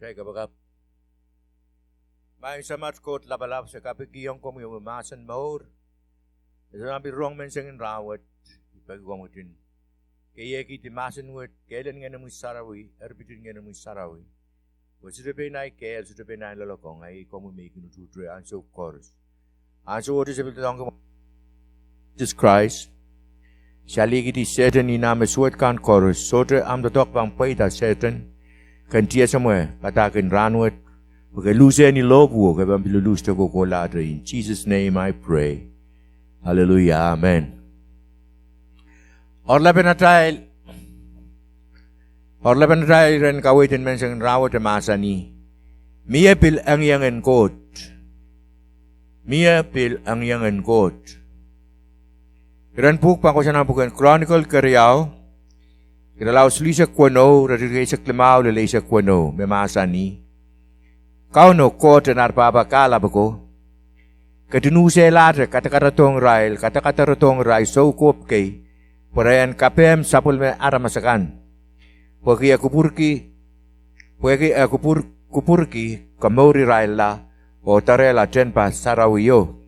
Saya kapag may samat kot labalab sa kapigiyong kong yung umasan maur. Ito nabi wrong menseng rawat. Ipagwamutin. Kaya kiti masan wet. Kailan nga namoy sarawi. Erbitin nga namoy sarawi. What's the penay kaya sa penay lalakong ay komumikin ututre anso chorus. Anso what is able to talk about Jesus Christ. Shaligi di Satan ni nama suat kan chorus. Sotre am the talk bang paita Satan. Kantia somewhere, patakin ranwet, porque lose any logo, que vamos lose to go ladre. In Jesus' name I pray. Hallelujah, amen. Orla penatay ren kawitin mensang rawat masani. Mie Pil Engiengen Koht. Mie Pil Engiengen Koht. Ren puk pang ko siya bukan Chronicle Kariao. Kinalaw sulisa kwano, raririgay sa klimaw, lalay sa kwano, may masani. Kau no, kote narpapakala ba ko? Katinusay latre, katakaratong rail, so kop kay, parayan kapem sapul me aramasakan. Pwagi kupurki, kamori rail la, o tarela tenpa sarawiyo.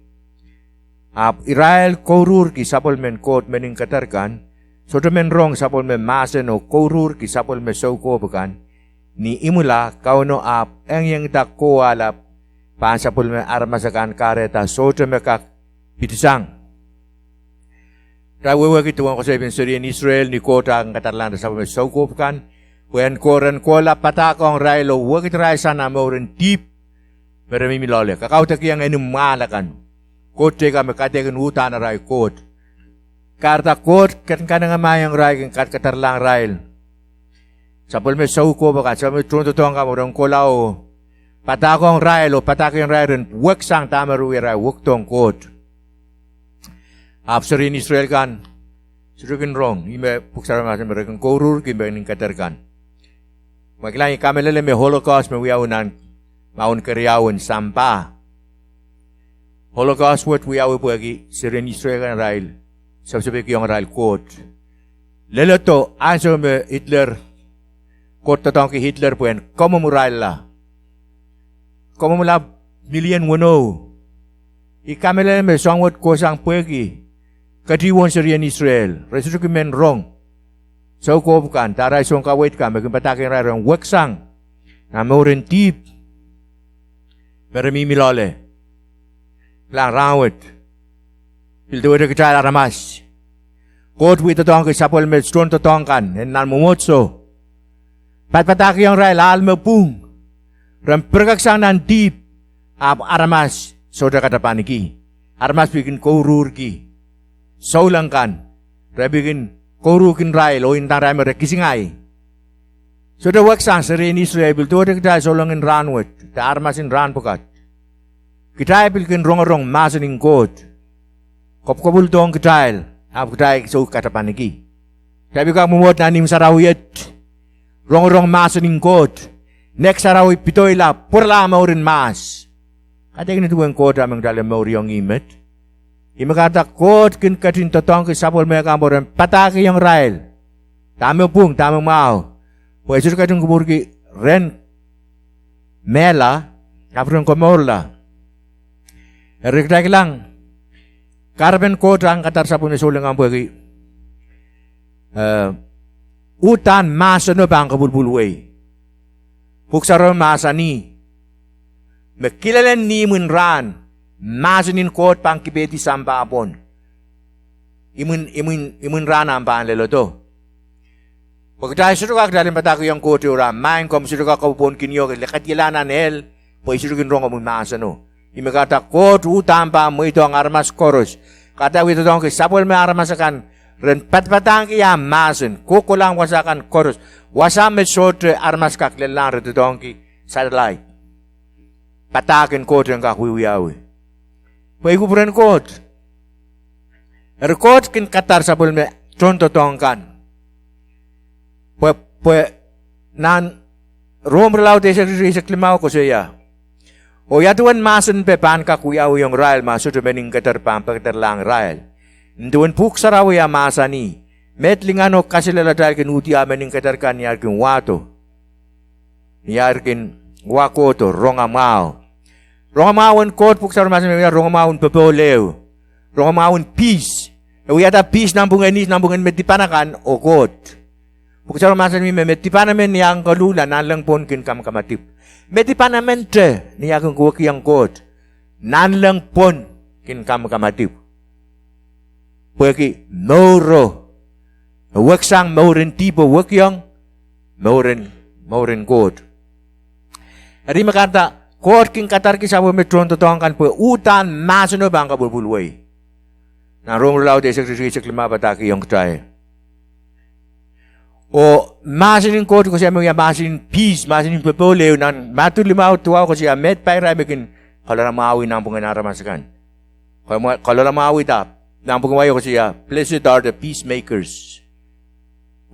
Irail korur ki sapul men kot mening katarkan, so men rong sapol me masen o korur ki sapol me sauko bukan ni imula kauno ap yang tak ko alap pan sapol me armasakan kareta so me kak pitisang rawewe gitu ko sa Syrian Israel ni kota ang katarlan sapol me sauko bukan wen koren kola patakong railo wagit rai sana moren deep pero milole kakau tak yang enu malakan kote ka me kategan utan rai kot karta kot kan nga mayang rai kan katarlang rail. Sapol me sauko baka sa me tronto tong ka morong kolao. Patakong rail o patakong rail ren weksang tamaruwi rai wuktong kot. Afserin Israel kan surukin rong ime puksara masen mereka korur kimbe ning katarkan. Maglang kamelele me Holocaust me wiaunan maun keriawan sampa. Holocaust wat wiawu pagi Syrian Israel kan rail. Sabi yung rail kot. Lelo to, answer me Hitler. Kot tatong ki Hitler puen, komo mo rail la. Komo mo la million wano. Ikamela me songwat ko sang puegi. Katiwon Syrian Israel. Resulta men wrong. So ko bukan, taray song kawait ka, magpatakin rail ang waksang. Na maurin tip. Pero mimilole. Lang rawat. Pildo ada kecil ramas. Kot wita tong ke sapol me stron to tong kan nan mumotso. Patpataki yang rai lal me pung. Ram perkaksang nan deep ab aramas soda kata paniki. Aramas bikin korur ki. Saulang kan. Rai bikin korur kin rai lo intang rai mere kisingai. Soda waksang Syrian Israel pildo ada kecil solongin ranwet. Ta aramasin ran pokat. Kita pilkin rong masening kot. Kop-kopul tong ketail, ketail so kata paniki. Tapi kau memuat nanim sarawiyat, rong masening kot. Next sarawit pitoy la, purla maurin mas. Kata kini tuwang kot amang dalam mauriyong imet. Ima kata kot kin katin totong ke sapol mereka amboran pataki yang rail. Tamo pung, tamo mau. Pwede sa katong kuburki ren mela, kapron komorla. Erikdaki lang. Karben kota ang katar sa punisulang ang bagi. Utan masa no bang kabulbulway. Puksaro masa ni. Mekilalan ni munran. Masa nin kot pang kibeti samba apon. Imun rana ang pang lelo to. Pagkatay suruka kadalin patako yung kote uram. Main kom suruka kapupon kinyo. Lekatilanan el. Pwede surukin rong amun masa no. Ime kata kot utampa mo ito ang armas koros. Kata ito tong sapol may armas akan ren patpatang kaya masin kukulang wasakan koros. Wasam met sotre armas kaklelang ito tong satellite. Patakin kot ang kakwiwiyawi. Pwede kot. Kot kin katar sapol may tronto tong kan. Nan rumrelaw tayo sa klimaw ko siya. O yatuan masan pe pan kakuyaw yung rail masud mening katerpam pagterlang rail. Nduan puk saraw ya masani. Metlingano kasi laladal kin uti amen ning katerkan yar kin wato. Yar kin Wako to, rongamao. Rongamao kot puksar mas me rongamao pepoleu. Rongamao peace. Uyata peace nambungan metipanakan o kot. Puksar mas me metipanamen yang kalula nalang pon kin kam kamatip. Metipanamen te ni akong kuwaki yang kot. Nalang pon kin kam kamatip. Puwaki moro. Waksang moren tipo wakyang moren kot. Ari makata kot king katar ki sabo metron to kan po utan masuno bang ka bulbulway. Na rong law de sekretary lima bataki yung try. O masunin kot ko siya mga masunin peace, masunin pepoleo nan matu lima tuwa ko siya met paira bikin kalora maawi nang pungan aramasakan. Kalora maawi ta nang pungan ko siya blessed are the peacemakers.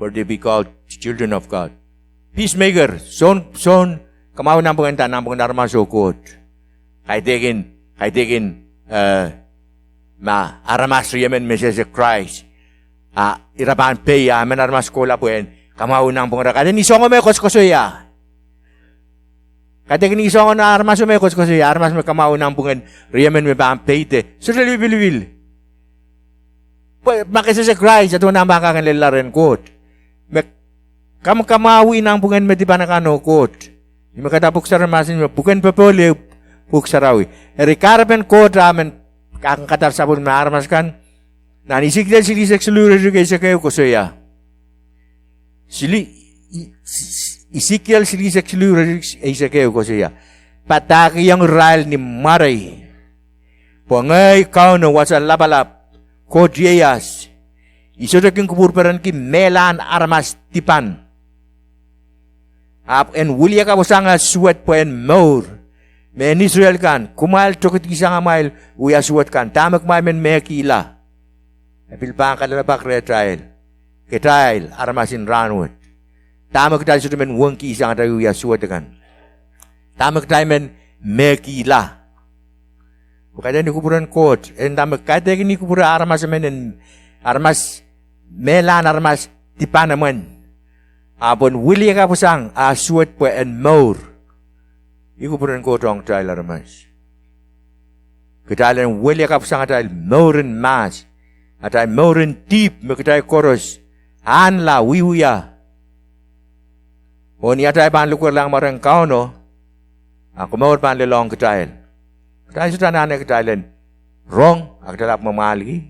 For they be called children of God. Peacemaker, son, kamaw nang pangantan, nang pangantan masukot. Kahit tegin, aramas riyamen message of Christ. Irapan peya, men aramas kola po yan, kamaw nang pangantan. Kaya nisongo may koskoso ya. Kaya tegin nisongo na aramas may koskoso ya, aramas may kamaw nang pangantan, riyamen may bang peyte. So, wil. Makisa sa Christ, at wana makakan lilaren kot. Kamawi nang pungan metipanakano kot. Di makatapok sa ramasin mo, bukan papole puksarawi. Erikarapen kot ramen kakang katar sabon maarmaskan. Na nisikdal sili seksulura juga isa kayo kusoya. Isikdal sili seksulura isa kayo kusoya. Pataki yang ral ni maray. Pangay kau no wasa lapalap. Kot yeyas. Isodaking kupurperan ki melan armas tipan. En wulia ka bosanga suat poen maur. Men Israel kan kumal tokit kisanga mail uya suat kan tamak men mekila. Apil pa kalala pak retrail. Ketrail armasin ranwat. Tamak dal sudah men wongki isang tayo uya suat kan. Tamak dal men mekila. Bukan ni kuburan kot. En tamak kata ni kuburan armas men armas melan armas tipan naman. Apon wili ka pusang suat po en maur. Iku po rin ko tong trial armas. Katalan wili ka pusang atay maurin mas. Atay maurin deep makatay koros. Anla wiwuya. O ni atay pan lukur lang marang kao no. Ako maur pan lelong katayal. Katayal sa tanan katalan. Wrong. Akdalap mamali.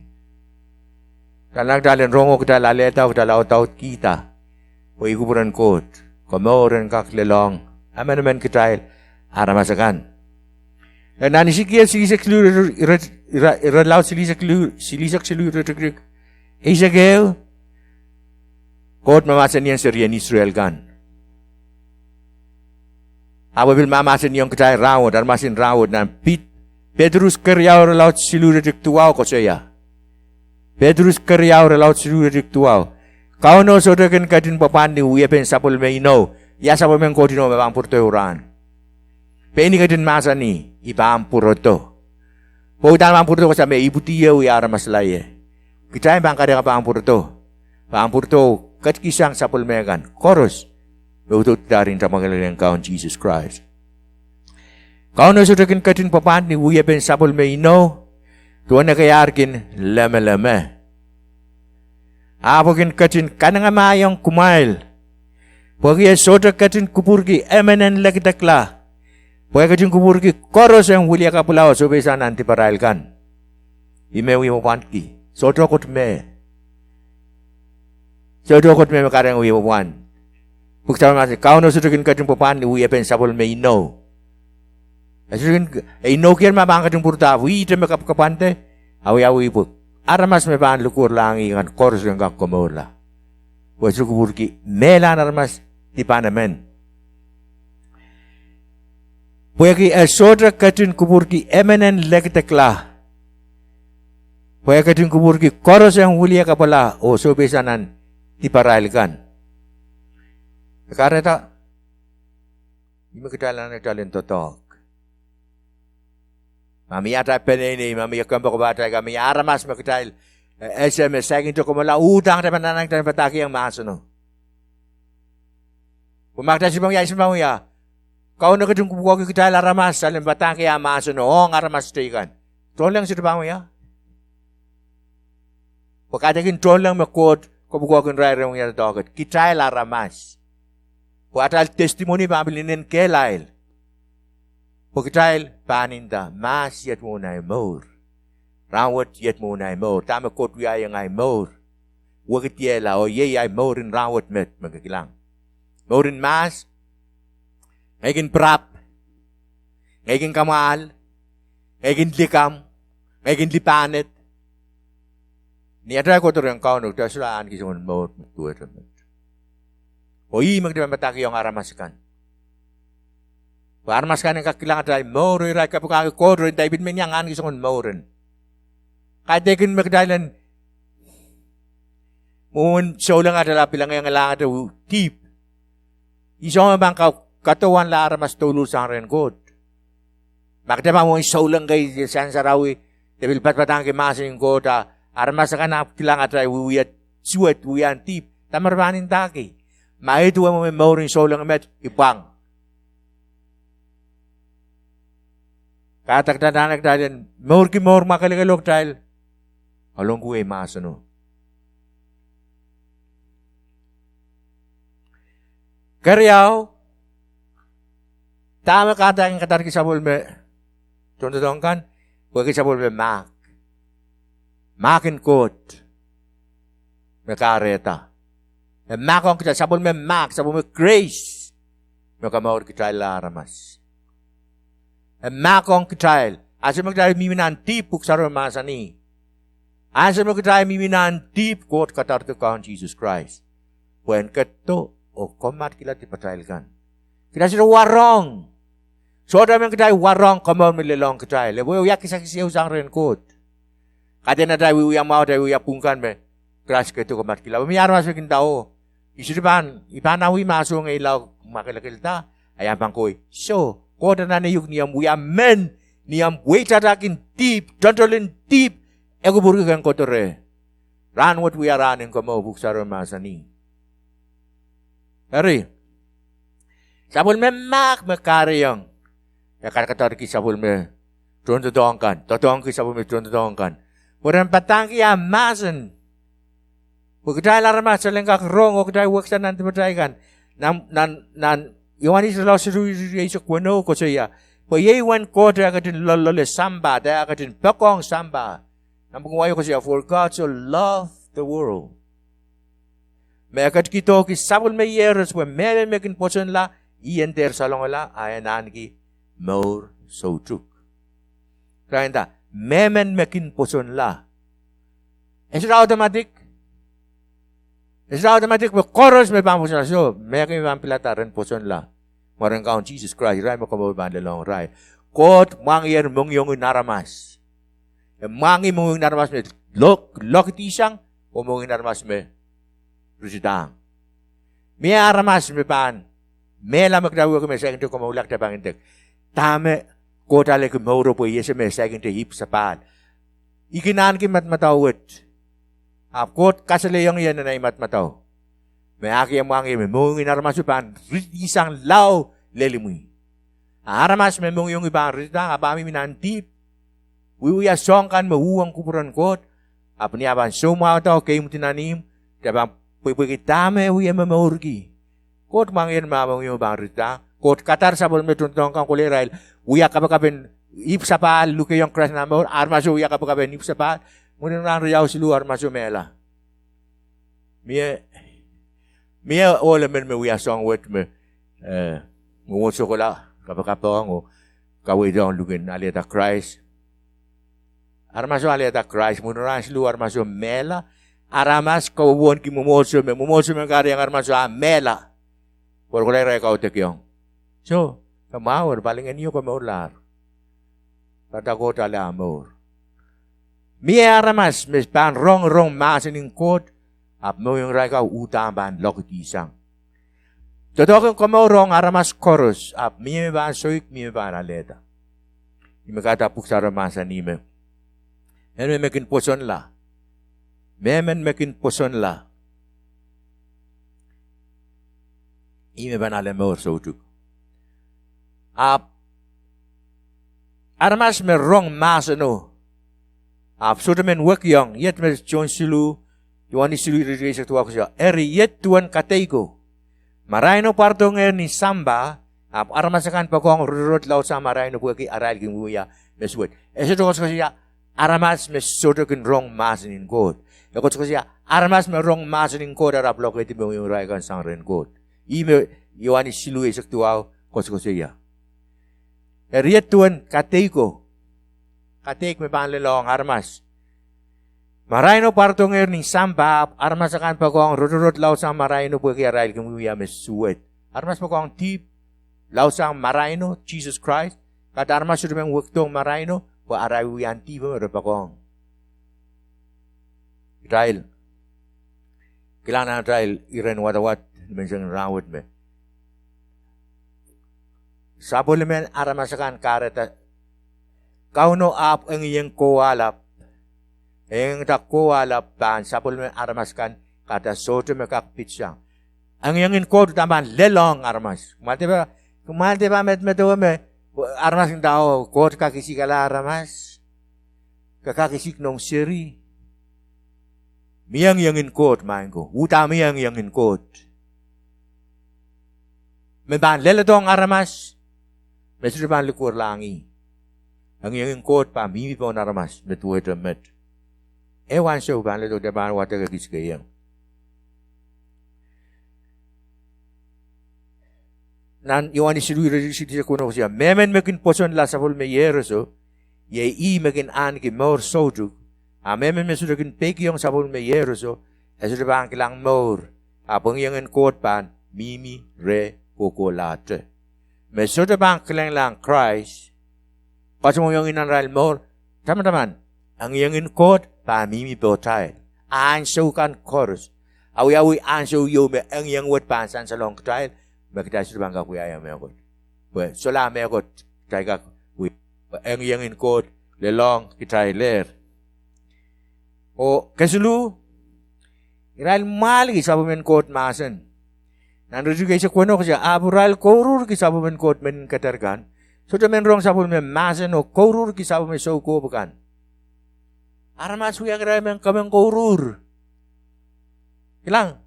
Kanak dalen rongo kita laleta kita laut kita. O ikuburan kot. Komoren kaklelong. Amen kita aramasakan. Dan nanisikia silisak seluruh iralaut silisak seluruh terkrik. Isagel kot mamasan yang serian Israel kan. Apabila mamasan yang kita rawat armasin rawat dan Petrus kerjau laut seluruh tertuau ko saya. Petrus kerjau laut seluruh ritual. Kau no sodakan kadin papandi uyepen sapul meino. Ya sapul men kodino mampur teuran. Peni kadin masa ni ipampur to. Pautan mampur to kasame ibu tia uya aramaslaye. Kita yang bangka dengan pampur to. Pampur to kat kisang sapul megan. Koros. Beutut darin tamagalan kaun Jesus Christ. Kau no sodakan kadin papandi uyepen sapul meino. Tuan na kayarkin lama-lama. Apokin katin kanang amayang kumail. Pagi soda katin kupurki emenen lakitakla. Pagi katin kupurki koros yang wulia kapulaw so bisa nanti parailkan. Imewi mo panki. Soda kot me. Soda kot me makarang uwi mo pan. Bukta masih kau no soda katin papan uwi apen sabol me ino. Asukin ino kian mabang katin purta wi te makap kapante. Awi po. Aramas me pan lukur lang ingan koros yang kak komola. Wasu kuburki melan aramas di panamen. Pueki soda katin kuburki emenen lekitekla. Pueki katin kuburki koros yang wulia kapala o so besanan diparailkan. Karena tak ini kedalan totok. Mami ata peneni, mami kambok bata kami aramas makitail. SMS saging to kumala utang ta pananang tan pataki ang maso no. Pumakta si bang ya. Kau na kadung kubuka kita laramas, salim batang kaya maso no, ngaramas tikan. Tol lang siya mo ya. Pagkatakin tol lang makot, kubuka kin rai rong ya dogat. Kita laramas. Pagkatal testimoni pabilinin kelail. Pagkatal paninda, mas yet mo na imor. Rawat yet mo na imor. Tama kot wiya yung imor. Wakit yela o ye ay morin rawat met magakilang. Morin mas, ngaykin prap, ngaykin kamal, ngaykin likam, ngaykin lipanet. Niya ko to rin kaunog, tasulaan kisungan mo tuwa rin. O magdimamataki yung aramaskan. Aramaskan ang kakilangan tayo, morin ray kapukaki kodro, David Menyangan kisungan morin. Kahit dekin magdalan, mun so lang adalah bilang yang lang adaw tip. Isong bang katawan la aramas tulusan rin god. Bakit ba mo so lang kay san sarawi debil patpatang ke masin god aramas ka na kilang atay wiyat suwet wiyan tip. Tamarbanin taki. Maitu mo may maurin so lang met ipang. Katakdanak dahil maur ki maur makaligalok dahil along kuwe masano. Karyaw, tama kata yang katar kisabol me, contoh kan, buat kisabol me mak, makin kot, mekareta, mak ang kita sabol me mak, sabol me grace, mekamaur kita laramas, mak ang kita, asal kita miminan tipuk sarwa masani, asal kita miminan tip kot katar tukan Jesus Christ, when keto o komat kila tipatrailkan. Kita sudah warong. Soda men kita warong kamon melelong kita. Lebo ya kisah-kisah usang ren kot. Kade na dai wi mau dai wi pungkan be. Crash ke tu komat kila. Miar masuk kin tao. Isudiban ipanawi masuk ng ilaw makilakilta. Ayan pang koy. So, koda na niyuk niyam wi amen. Niyam wait atakin deep, dantolin deep. Ego burgan kotore. Ran what we are running kamo buksaro masani. Hari, sabul me mak mekari yang, ya kata ki sabul me, contoh dongkan, ki sabul me contoh dongkan. Puran patang ki amasan, pagkatay laramas sa lengkak rong o katay waksan nanti pataykan, nan iwan isla siru isok wano ko siya, payewan ko daya katin lolole samba, daya katin pakong samba, nampungwayo ko siya, for God so loved the world. Mekat kito ki sabul me yeros we mele mekin poson la iyan ter salong la ayanan ki maur sojuk. Kaya memen mekin poson la. Esra automatic. Esra automatic me koros me pamposon la. So mekin pampilata ren poson la. Marang kaon Jesus Christ rai mo kamo bandalong rai. Kot mangyer mong yung naramas. Mangi mong yung naramas me lokitisang o mong yung naramas me Rusidang. Mia aramas me pan. Mela magdawo ko me sa inyo ko maulak ta pangintek. Tame ko tale ko mauro po yese me sa inyo hip sa pan. Ikinan ki matmatawet. Apkot kasale yung yan na matmataw. Me aki ang mangi me mungin aramas me pan. Isang law lelimui. Aramas me mung yung ibang rusidang abami minantip. Wiwiya song kan mauwang kupuran kot. Apni aban sumaw tao kayo mutinanim. Dabang pagkitame huya mamurgi. Kot mangin mamang yung barita. Kot katar sabol me tuntong kang kulirail. Huya kapakapin ipsapal luke yung crash na mo. Armaso huya kapakapin ipsapal. Muna nang riyaw silu armaso mela. Mia ola men me huya song wet me. Nguso ko la. Kapakapang o kaway daw lukin alita Christ. Armaso alita Christ. Muna nang silu armaso mela. Aramas kawuan ki mumoso me kari ang armas sa mela. Por kulay ray ka utek yung. So, kamawar paling inyo kamaular. Patako tala amor. Mi aramas mes pan rong masin kot ap mo yung ray ka utamban lokitisang. Totoo kong kamorong aramas koros ap mi ba soik mi ba aleta. Imekatapuk sa aramasan nime. Ano mekin poson la. Memen mekin poson la. Ime banale mor sojuk. Armas me rong mas ano. Sudah men work yang yet me John silu Yohani silu iri sa tuwa ko siya. Yet tuan katego. Maraino partong ni samba. Aramasakan pa kong rurut laut sa maraino po ki aral gimuya meswet. Ito ko siya. Aramas me soto kin rong mas nin god. Ko siya. Aramas me rong mas nin god arap loko iti mo yung raikan sang rin god. Yohani silu iri sa tuwa ko siya. Yet tuan katego. Katek me panlelong armas. Maraino partong ni samba. Aramasakan pa kong rurut laut sa maraino po ki aral gimuya meswet. Armas pa kong tip. Laut sang maraino, Jesus Christ. Kata armas sudah meng waktong maraino. Pa arawi anti pa merapakong. Israel. Kailangan Israel. Iren watawat. Mensang rawat me. Sabol men aramasakan kareta. Kauno ap ang iyang kuwalap. Ang tak kuwalap pan. Sabol men aramaskan. Kata soto mekakpit siyang. Ang iyang kodo taman lelong armas. Kumalte ba met armas ng tao, kot kakisik ala armas. Kakakisik nung siri. Miyang yangin kot, main ko. Uta miyang yangin kot. May ban lelatong armas. May sudah ban likur langi. Ang yangin kot pa, mimi po armas. Metuwe met. Ewan siya ban leto de ban wata kakisik kayang. Nan Yohani silu resiti sa kuno siya. Memen mekin poson la sapol me yeroso. Ye mekin an ki mor soju. Memen me sudah kin peki yung sapol me yeroso. Sudah bang kilang mor. Apong yung kot pan. Mimi re kokolate. Me sudah bang kilang lang Christ. Pasmo yung inanral mor. Teman-teman. Ang yung kot pa mimi botay. Ansyo kan chorus. Awi-awi ansyo yo me ang yung wet pan san salong trial. Bakit sudah bangga kuya yang mekot. Sola mekot taiga kuya. Ang yangin kot lelong kita ler. O kesulu iral mal ki sabu men kot masen. Nandu juga isa kuno siya abural korur ki sabu men kot men katergan. Sudah men rong sabu men masen o korur ki sabu men soko bukan. Armas kuya kira men kameng korur. Hilang.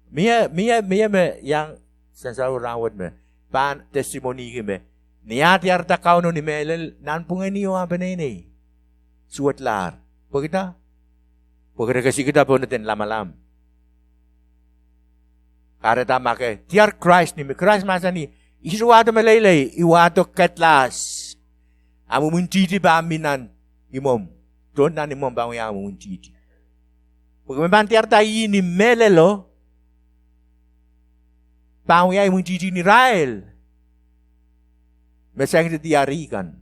Mia me yang sensaru rawat me pan testimoni ke me niat yarta kau no ni melel nan pungai niyo apa ni suat lar pokita kasi kita pun ten lama-lam kareta make tiar Christ ni me Christ masa ni isuato melele iwato ketlas amu muntiti ba minan imom don nan imom ba ya amu muntiti pokita ban tiar ta ini melelo Panguyay mong titi ni Rael. Masang ditiyarikan.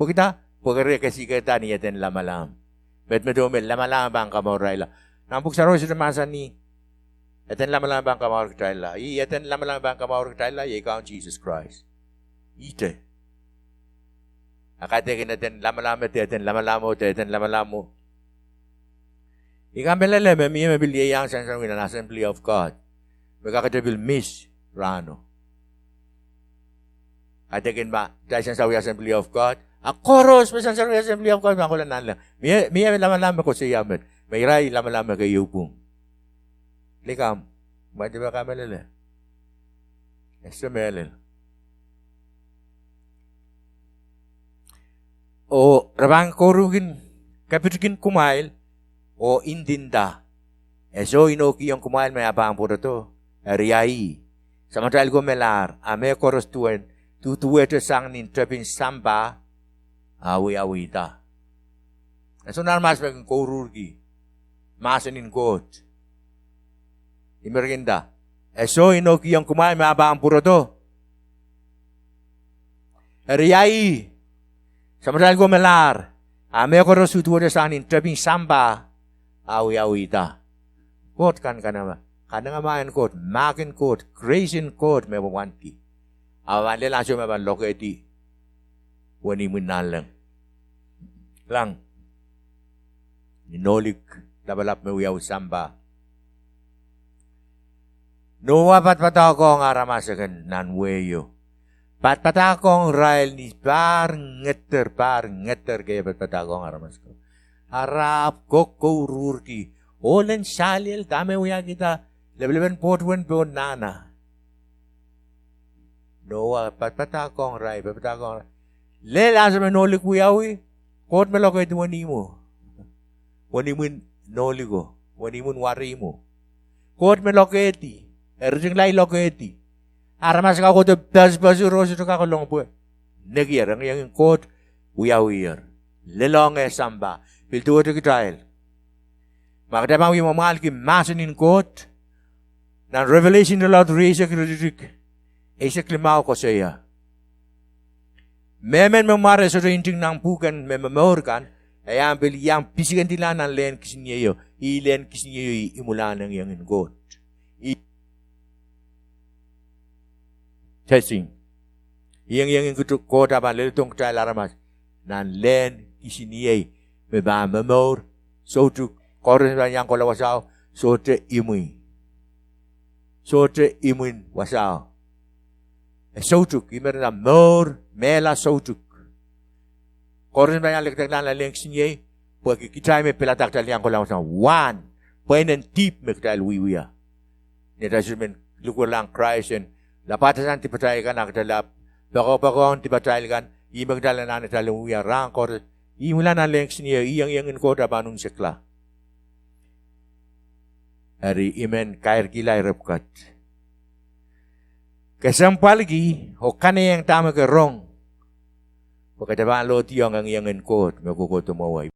Pagkita, pagkari kasi kita niya ten lamalam. Bet medome lamalam bang kamor Rael. Nampuk saro sa namasan ni. Eten lamalam bang kamor Rael. Eten lamalam bang kamor Rael. Ikaw ang Jesus Christ. Ite. Akate kinaten lamalam eten lamalam eten lamalam. Ikaw melele miya mabili yang sa Assembly of God. Magkakadebil miss rano. Atakin ba? Dahil sa Assembly of God. Koros pa sa Assembly of God. Makulan na lang. Miya laman-laman ko sa yaman. May ray laman-laman kayo pong. Likam. Ba't ba kami lala? Extra melil. O rabang korugin. Kapitikin kumail. O indinda. So inoki yung kumail may abang po to. Riyai. Samantala ko melar. Ame koros tuwen. Tutuwe to sang nin trepin samba. Awi-awi ta. So narmas may korurgi. Masanin kot. Imerginda. So inoki yung kumail may abang po to. Riyai. Samantala ko melar. Ame koros tutuwe to sang nin trepin samba. Awi-awi ta. Kot kan naman. Kadang amayan kot, makin kot, creation kot, may wawanti. Awan le langsung may loketi. Wani munalang. Lang. Ninolik, labalap may uyaw samba. No wapat pataw ko ang aramasakan nanweyo. Patakong rail ni par ngeter kaya patakong aramas ko. Harap ko rur ki. Olen salil tame uya kita lebelen potwen pon nana. Noa patakong rail. Le langsung menolak uyawi. Kot meloko itu wanimu. Wanimun noliko. Wanimun warimu. Kot meloko eti. Erjeng lai loko eti. Aramas ka ko to basu rosu to ka long po. Negier ang yang kot uyawir. Lelong samba. Piltu to kitrail. Magdabang wi mamal ki masin kot. Na revelation the Lord raise kritik. Esa klimao ko saya. Memen memare so inting nang pukan mememorkan. Ayam beli yang pisikan tilanan len kisniyo. Ilen kisniyo imulan ang yang kot. Testing. Yang kutuk kota ban lelitong kaya laramas. Nan len kisiniye. Meba memor. Sotu. Korin ban yang kola wasaw. Sote imuin. Sote imuin wasaw. Sotuk. Imer na mor. Mela sotuk. Korin ban yang lektak lan len kisiniye. Pagi kita me pelatak tal yang kola wasaw. One. Painen tip me kaya luiwia. Neta sumen lukur lang Christ and lapatasan ti patay kan nakadalap. Bako ti patay kan. Ibang dalanan ita luya rangkor. Imulan ang lengs niya. Iyang ko dabanong sekla. Hari imen kair kilay repkat. Kasampalgi. O kane yang tama ke rong. Pagkataban lo tiyong ang iyang ko. Makukutumaway.